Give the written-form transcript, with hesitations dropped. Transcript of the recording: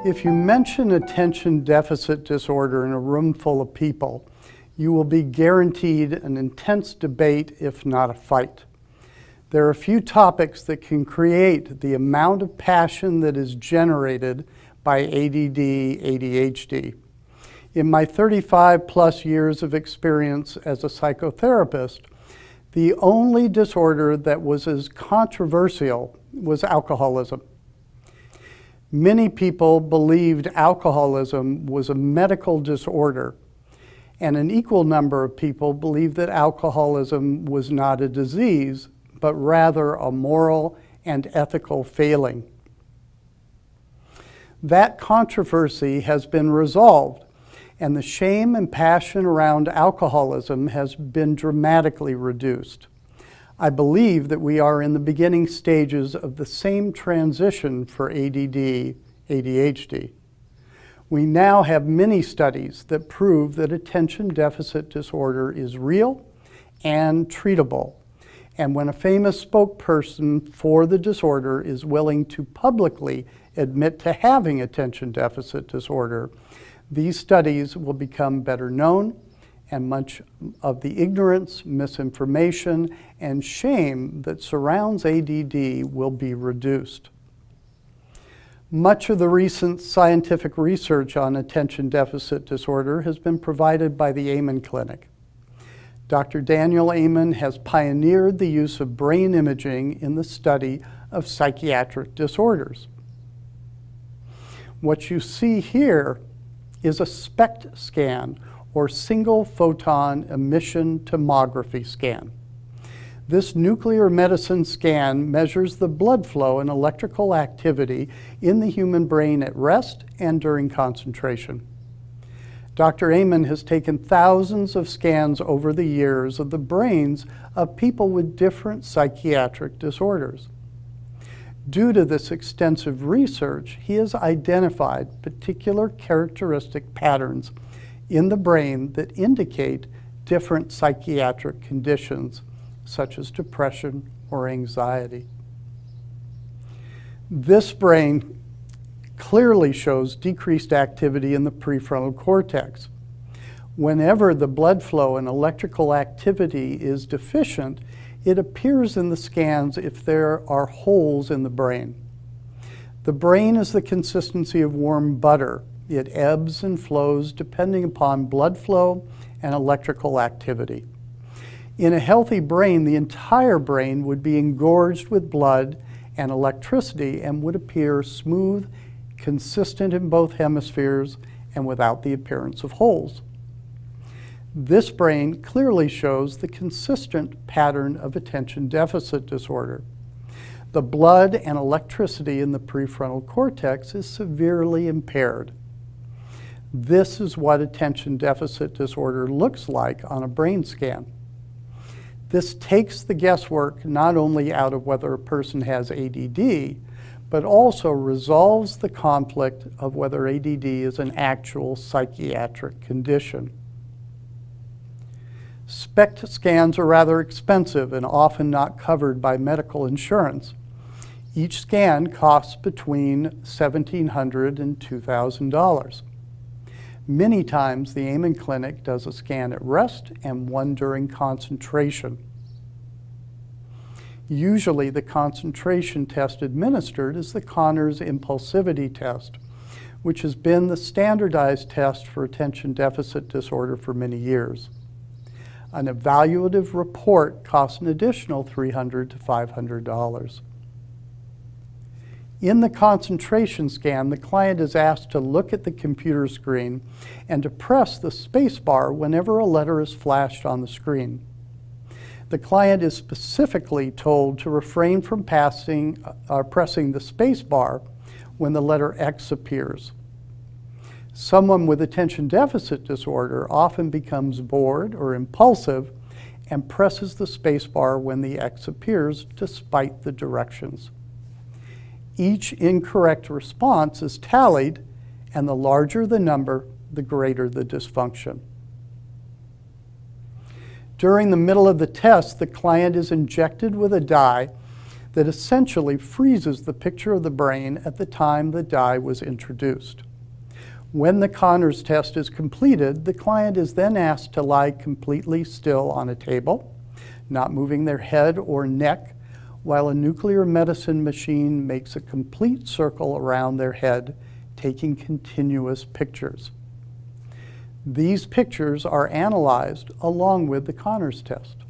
If you mention attention deficit disorder in a room full of people, you will be guaranteed an intense debate, if not a fight. There are a few topics that can create the amount of passion that is generated by ADD, ADHD. In my 35+ years of experience as a psychotherapist, the only disorder that was as controversial was alcoholism. Many people believed alcoholism was a medical disorder, and an equal number of people believed that alcoholism was not a disease, but rather a moral and ethical failing. That controversy has been resolved, and the shame and passion around alcoholism has been dramatically reduced. I believe that we are in the beginning stages of the same transition for ADD, ADHD. We now have many studies that prove that attention deficit disorder is real and treatable. And when a famous spokesperson for the disorder is willing to publicly admit to having attention deficit disorder, these studies will become better known, and much of the ignorance, misinformation, and shame that surrounds ADD will be reduced. Much of the recent scientific research on attention deficit disorder has been provided by the Amen Clinic. Dr. Daniel Amen has pioneered the use of brain imaging in the study of psychiatric disorders. What you see here is a SPECT scan, or single photon emission tomography scan. This nuclear medicine scan measures the blood flow and electrical activity in the human brain at rest and during concentration. Dr. Amen has taken thousands of scans over the years of the brains of people with different psychiatric disorders. Due to this extensive research, he has identified particular characteristic patterns in the brain that indicate different psychiatric conditions, such as depression or anxiety. This brain clearly shows decreased activity in the prefrontal cortex. Whenever the blood flow and electrical activity is deficient, it appears in the scans if there are holes in the brain. The brain is the consistency of warm butter. It ebbs and flows depending upon blood flow and electrical activity. In a healthy brain, the entire brain would be engorged with blood and electricity and would appear smooth, consistent in both hemispheres, and without the appearance of holes. This brain clearly shows the consistent pattern of attention deficit disorder. The blood and electricity in the prefrontal cortex is severely impaired. This is what attention deficit disorder looks like on a brain scan. This takes the guesswork not only out of whether a person has ADD, but also resolves the conflict of whether ADD is an actual psychiatric condition. SPECT scans are rather expensive and often not covered by medical insurance. Each scan costs between $1,700 and $2,000. Many times, the Amen Clinic does a scan at rest and one during concentration. Usually, the concentration test administered is the Conners Impulsivity Test, which has been the standardized test for attention deficit disorder for many years. An evaluative report costs an additional $300 to $500. In the concentration scan, the client is asked to look at the computer screen and to press the space bar whenever a letter is flashed on the screen. The client is specifically told to refrain from pressing the space bar when the letter X appears. Someone with attention deficit disorder often becomes bored or impulsive and presses the space bar when the X appears despite the directions. Each incorrect response is tallied, and the larger the number, the greater the dysfunction. During the middle of the test, the client is injected with a dye that essentially freezes the picture of the brain at the time the dye was introduced. When the Conners test is completed, the client is then asked to lie completely still on a table, not moving their head or neck, while a nuclear medicine machine makes a complete circle around their head, taking continuous pictures. These pictures are analyzed along with the Conners test.